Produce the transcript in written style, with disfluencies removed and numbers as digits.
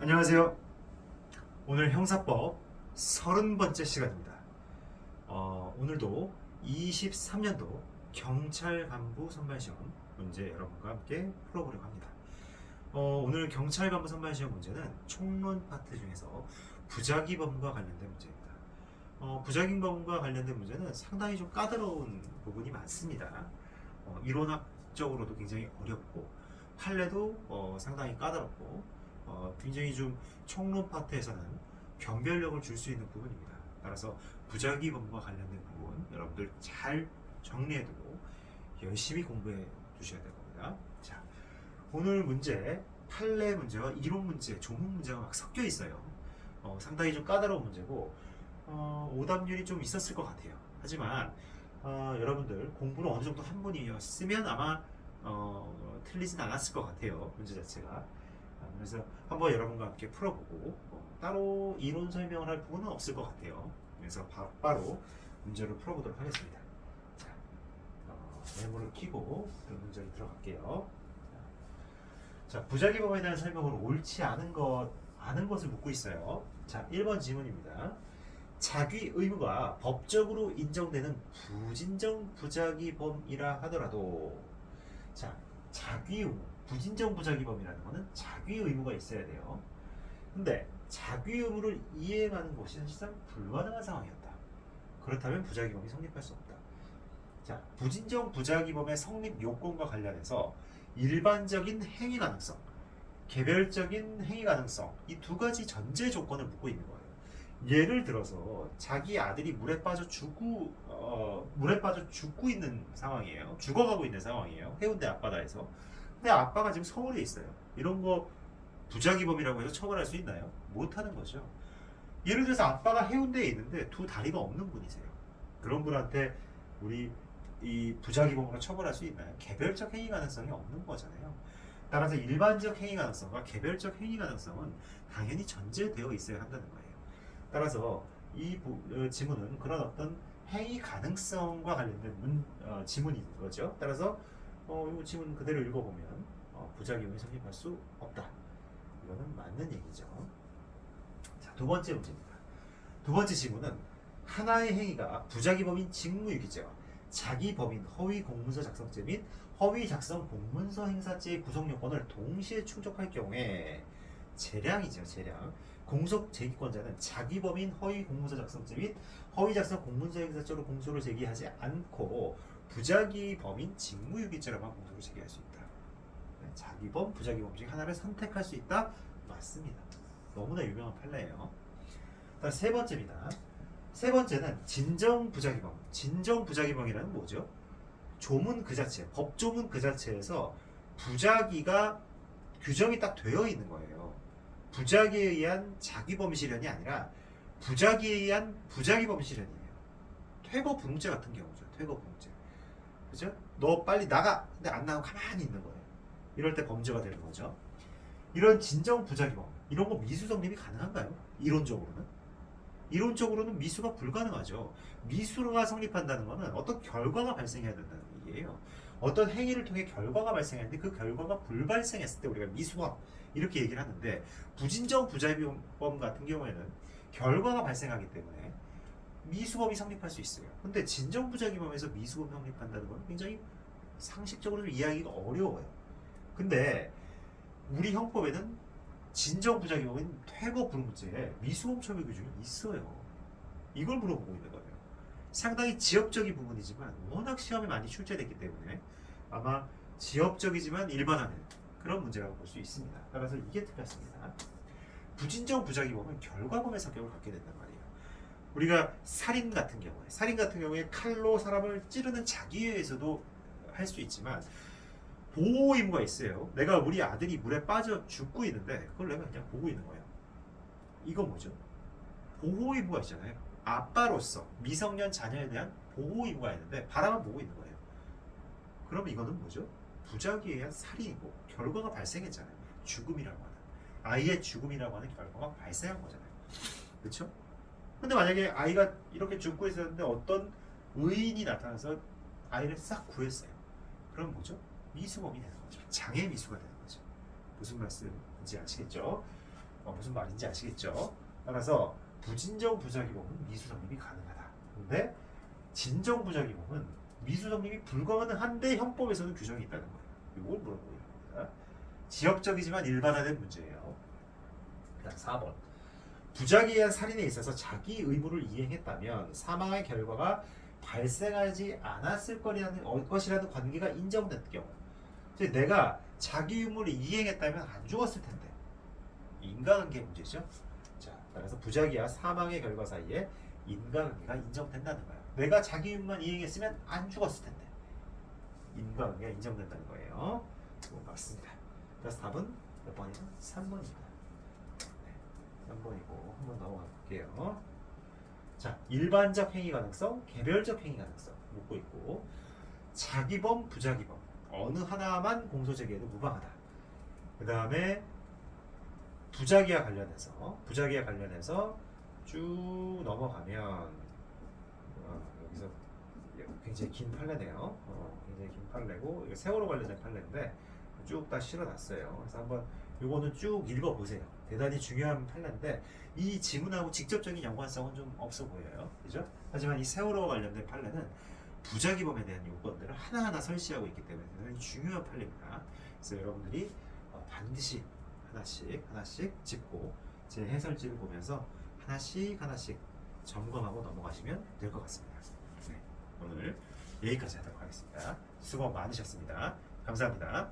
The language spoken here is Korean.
안녕하세요. 오늘 형사법 30번째 시간입니다. 오늘도 23년도 경찰 간부 선발시험 문제 여러분과 함께 풀어보려고 합니다. 오늘 경찰 간부 선발시험 문제는 총론 파트 중에서 부작위범과 관련된 문제입니다. 부작위범과 관련된 문제는 상당히 좀 까다로운 부분이 많습니다. 이론학적으로도 굉장히 어렵고 판례도 상당히 까다롭고 굉장히 좀 총론 파트에서는 변별력을 줄 수 있는 부분입니다. 따라서 부작위범과 관련된 부분 여러분들 잘 정리해두고 열심히 공부해 두셔야 될 겁니다. 자, 오늘 문제 판례 문제와 이론 문제, 조문 문제가 막 섞여 있어요. 상당히 좀 까다로운 문제고 오답률이 좀 있었을 것 같아요. 하지만 여러분들 공부를 어느 정도 한 분이었으면 아마 틀리진 않았을 것 같아요. 문제 자체가. 그래서 한번 여러분과 함께 풀어보고 따로 이론 설명을 할 부분은 없을 것 같아요. 그래서 바로 문제를 풀어보도록 하겠습니다. 자, 메모를 켜고 문제로 들어갈게요. 자, 부작위범에 대한 설명은 옳지 않은 것을 묻고 있어요. 자, 1번 질문입니다. 자기 의무가 법적으로 인정되는 부진정 부작위범이라 하더라도, 자, 자기 의무, 부진정 부작위범이라는 것은 자기 의무가 있어야 돼요. 근데 자기 의무를 이행하는 것이 사실상 불가능한 상황이었다. 그렇다면 부작위범이 성립할 수 없다. 자, 부진정 부작위범의 성립 요건과 관련해서 일반적인 행위 가능성, 개별적인 행위 가능성, 이 두 가지 전제 조건을 묻고 있는 거예요. 예를 들어서 자기 아들이 물에 빠져 죽고 있는 상황이에요. 죽어가고 있는 상황이에요. 해운대 앞바다에서. 근데 아빠가 지금 서울에 있어요. 이런 거 부작위범이라고 해서 처벌할 수 있나요? 못하는 거죠. 예를 들어서 아빠가 해운대에 있는데 두 다리가 없는 분이세요. 그런 분한테 우리 이 부작위범으로 처벌할 수 있나요? 개별적 행위 가능성이 없는 거잖아요. 따라서 일반적 행위 가능성과 개별적 행위 가능성은 당연히 전제되어 있어야 한다는 거예요. 따라서 이 지문은 그런 어떤 행위 가능성과 관련된 지문인 거죠. 따라서 이 지문 그대로 읽어보면 부작용이 성립할 수 없다. 이거는 맞는 얘기죠. 자, 두 번째 문제입니다. 두 번째 지문은 하나의 행위가 부작위범인 직무유기죄와 자기 법인 허위 공문서 작성죄 및 허위 작성 공문서 행사죄의 구성 요건을 동시에 충족할 경우에 재량이죠, 재량. 공속 제기권자는 자기 법인 허위 공문서 작성죄 및 허위 작성 공문서 행사죄로 공소를 제기하지 않고 부작위범인 직무유기죄로만 공소를 제기할 수 있다. 네, 자기범, 부작위범 중 하나를 선택할 수 있다. 맞습니다. 너무나 유명한 판례예요. 다음 세 번째입니다. 세 번째는 진정부작위범. 진정부작위범이라는 뭐죠? 조문 그 자체, 법조문 그 자체에서 부작위가 규정이 딱 되어 있는 거예요. 부작위에 의한 자기범 실현이 아니라 부작위에 의한 부작위범 실현이에요. 퇴거 불응죄 같은 경우죠. 퇴거 불응죄. 그죠? 너 빨리 나가. 근데 안 나가고 가만히 있는 거예요. 이럴 때 범죄가 되는 거죠. 이런 진정 부작위범, 이런 거 미수 성립이 가능한가요? 이론적으로는? 이론적으로는 미수가 불가능하죠. 미수가 성립한다는 것은 어떤 결과가 발생해야 된다는 얘기예요. 어떤 행위를 통해 결과가 발생하는데 그 결과가 불발생했을 때 우리가 미수범 이렇게 얘기를 하는데, 부진정 부작위범 같은 경우에는 결과가 발생하기 때문에 미수범이 성립할 수 있어요. 근데 진정 부작위범에서 미수범이 성립한다는 건 굉장히 상식적으로 좀 이해하기가 어려워요. 근데 우리 형법에는 진정 부작위범인 퇴거 불응죄에 미수범 처벌 규정이 있어요. 이걸 물어보고 있는 거예요. 상당히 지역적인 부분이지만 워낙 시험에 많이 출제됐기 때문에 아마 지역적이지만 일반화된 그런 문제라고 볼 수 있습니다. 따라서 이게 틀렸습니다. 부진정 부작위범은 결과범의 성격을 갖게 된단 말이에요. 우리가 살인 같은 경우에 칼로 사람을 찌르는 자기에서도 할 수 있지만 보호 의무가 있어요. 내가 우리 아들이 물에 빠져 죽고 있는데 그걸 내가 그냥 보고 있는 거예요. 이거 뭐죠? 보호 의무가 있잖아요. 아빠로서 미성년 자녀에 대한 보호 의무가 있는데 바라만 보고 있는 거예요. 그러면 이거는 뭐죠? 부작위에 의한 살인이고 결과가 발생했잖아요. 죽음이라고 하는, 아이의 죽음이라고 하는 결과가 발생한 거잖아요. 그렇죠? 근데 만약에 아이가 이렇게 죽고 있었는데 어떤 의인이 나타나서 아이를 싹 구했어요. 그럼 뭐죠? 미수범이 되는 거죠. 장애 미수가 되는 거죠. 무슨 말씀인지 아시겠죠? 무슨 말인지 아시겠죠? 따라서 부진정 부작위범은 미수 성립이 가능하다. 근데 진정 부작위범은 미수 성립이 불가능한데 형법에서는 규정이 있다는 거예요. 이걸 물어보는 겁니다. 지역적이지만 일반화된 문제예요. 그다음 4번. 부작위에 의한 살인에 있어서 자기 의무를 이행했다면 사망의 결과가 발생하지 않았을 것이라는 관계가 인정된 경우, 즉 내가 자기 의무를 이행했다면 안 죽었을 텐데, 인과관계 문제죠. 자, 따라서 부작위와 사망의 결과 사이에 인과관계가 인정된다는 거예요. 내가 자기 의무만 이행했으면 안 죽었을 텐데, 인과관계가 인정된다는 거예요. 이거 맞습니다. 그래서 답은 몇 번이죠? 3번입니다. 3번이고 한번 넘어가 볼게요. 자, 일반적 행위 가능성, 개별적 행위 가능성 묻고 있고, 자기범, 부자기범 어느 하나만 공소 제기해도 무방하다. 그 다음에 부자기와 관련해서 쭉 넘어가면 여기서 굉장히 긴 판례네요. 굉장히 긴 판례고, 이거 세월호 관련된 판례인데 쭉 다 실어놨어요. 그래서 한번 요거는 쭉 읽어보세요. 대단히 중요한 판례인데 이 지문하고 직접적인 연관성은 좀 없어 보여요. 그죠? 하지만 이 세월호와 관련된 판례는 부작위범에 대한 요건들을 하나하나 설치하고 있기 때문에 대단히 중요한 판례입니다. 그래서 여러분들이 반드시 하나씩 짚고 제 해설지를 보면서 하나씩 점검하고 넘어가시면 될 것 같습니다. 네, 오늘 여기까지 하도록 하겠습니다. 수고 많으셨습니다. 감사합니다.